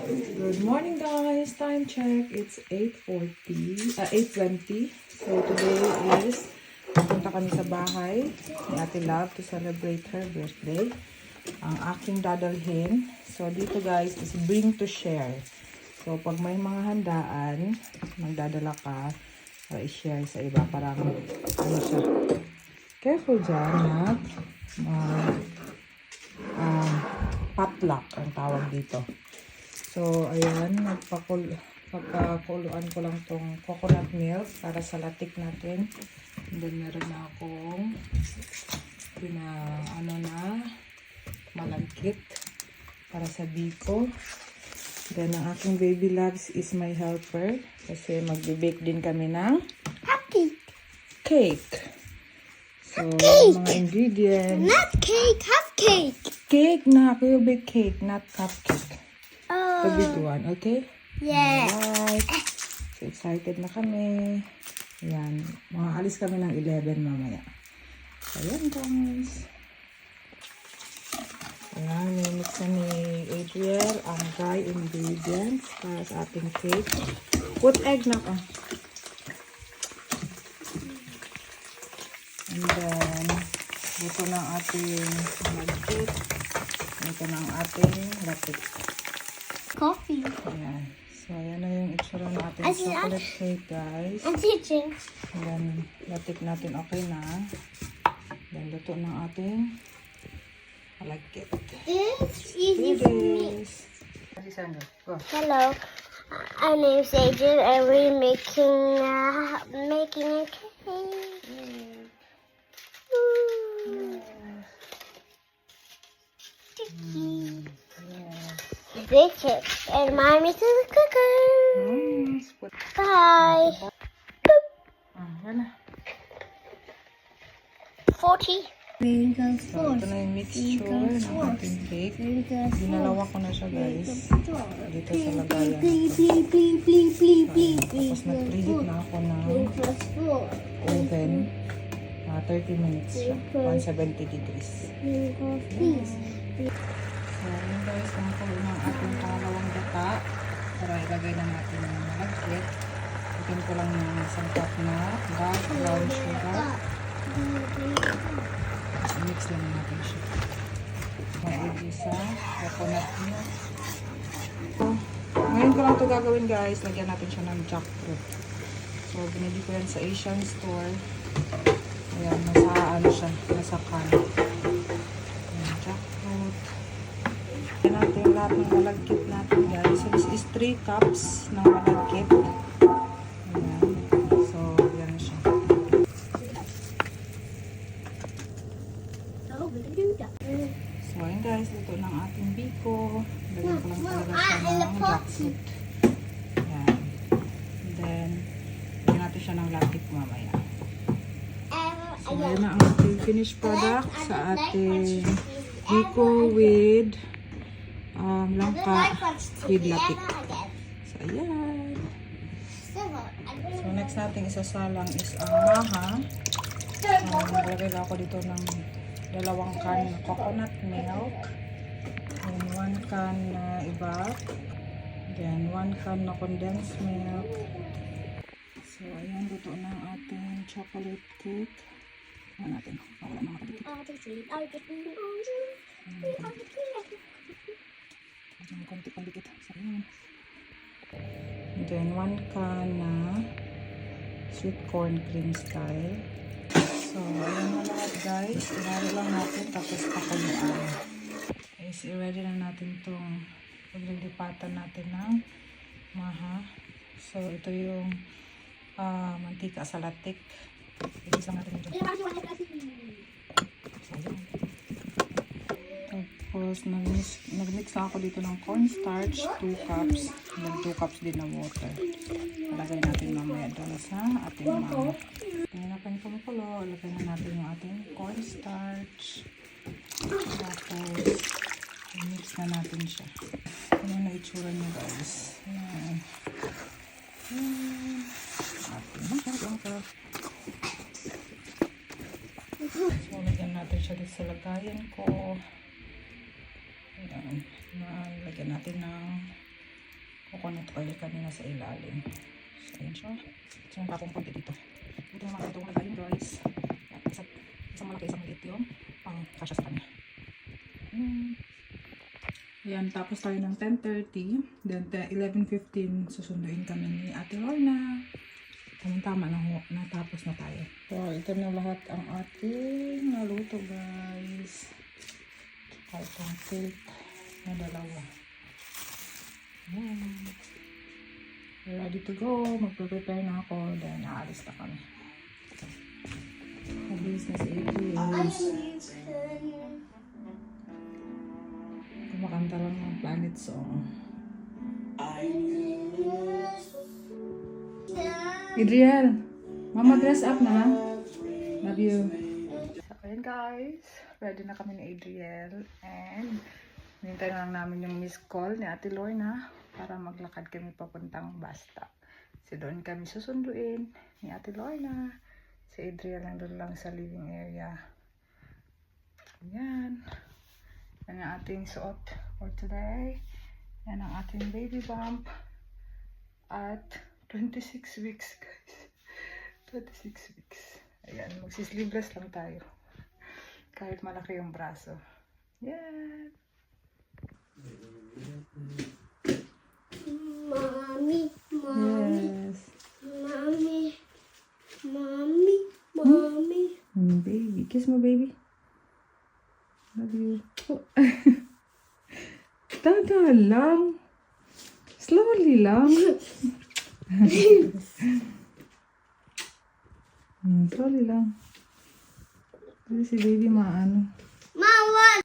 Good morning guys, time check. It's 8:20. So today is pupunta kami sa bahay ni Ate Love to celebrate her birthday. Ang aking dadalhin. So dito guys is bring to share. So pag may mga handaan, magdadala ka para i-share sa iba. Parang ano siya. Careful dyan, Nat. Potluck ang tawag dito. So, ayan, pagkakuluan ko lang tong coconut milk para sa latik natin. And then, meron na akong malagkit para sa biko. Then, ang aking baby loves is my helper kasi magbe-bake din kami ng cake. So, mga ingredients. Not cake, cupcake. Cake na. Kayo bake cake, not cupcake. The big one, okay? Yeah. Alright. So, excited na kami. Ayan. Makaalis kami ng 11 mamaya. So, ayan guys. Ayan, mimix na ni Adriel ang dry ingredients para sa ating cake. Put egg na ka. And then, ito na ang ating malagkit. Ito na ang ating latik. Coffee. Ayan. So, ayan na yung itsura ng ating chocolate cake, guys. I'm teaching. Ayan, latik natin okay na. Then, luto ng ating malagkit. It's easy for me. Hello. Hello. My name's Adrian and we're making a cake. Bake it. And Mommy's in the cooker. Bye. Ayan na. 40. So, ito na yung mixture ng ating cake. Dinalawa ko na siya, guys. Dito sa lagayan. Tapos nag-preheat na ako ng oven. 30 minutes siya. 170 degrees. So, yun guys, nakakulo na ang ating pangalawang gata para ilagay na natin yung malagkit. Itin ko lang yung isang cup na dark brown sugar. Mix lang natin siya. Maigi sa coconut milk. So, ngayon ko lang ito gagawin guys. Lagyan natin siya ng jackfruit. So, binili ko yan sa Asian store. Ayan, nasa ano siya, nasa can. Ayan, jackfruit. Ayan natin lahat ng malagkit natin guys. So, this is 3 cups ng malagkit. Ayan. So, yan siya. So, ayan guys. Ito ng ating biko. Lagyan ko lang talaga siya ng jackfruit. Ayan. And then, lagyan natin siya ng latik mamaya. So, ayan na ang ating finished product sa ating biko with langka with latik. So, ayan. So, next natin isasalang is ang maha. Naglagay lang ako dito ng 2 can na coconut milk. Then, 1 can na iba. Then, 1 can na condensed milk. So, ayan. Luto na ang ating chocolate cake. Ayan natin. Wala na makapit. Konti pang dikit. So, ayan. Then, 1 can na sweet corn cream style. So, ayan na lahat guys. Inaro lang natin tapos pakuluan. Is i-ready na natin itong paglilipatan natin ng maha. So, ito yung mantika sa latik. Ibig lang natin ito. So, ayan. Tapos, nag-mix ako dito ng cornstarch, 2 cups. And 2 cups din na water. Lagay natin mamaya doon sa ating maha. Ngayon natin kumukulo, lagay na natin yung ating cornstarch. Tapos, mix na natin siya. Ano na itsura niya guys. Ayan. Ating langka. So, lagyan natin siya dito sa lagayan ko. Ayan. Lagyan natin ng coconut oil kanina sa ilalim. So, ayan siya. So, yung tapong konti dito. Ito naman ito na tayo guys. Isang malaki, isang maliit yung pang kasya sa kanya. Ayan, tapos tayo ng 10:30. Then 11:15 susunduin kami ni Ate Lorna. Tama na ho, natapos na tayo. So, ito na lahat ang ating naluto guys. Tsaka itong cake na dalawa. Ayan. Ready to go. Magpe-prepare na ako. Then, naalis na kami. Mabilis na si April. Kumakanta lang ng Planet Song. Adriel, Mama dress up na ha? Love you. So, ayan guys. Ready na kami ni Adriel. And, hinintay na lang namin yung miss call ni Ate Lorna para maglakad kami papuntang bus stop. So, doon kami susunduin ni Ate Lorna. Si Adriel nandun lang sa living area. Ayan. Yan ang ating suot for today. Yan ang ating baby bump at 26 weeks guys. 26 weeks. Ayan, magsisleeveless lang tayo. Kahit malaki yung braso. Yan. Mommy, mommy, Yes. mommy, mommy, mommy. Baby. Kiss mo, baby. Love you. Oh. Dahan lang. Slowly lang. Slowly lang. Kasi si baby maano. Mama.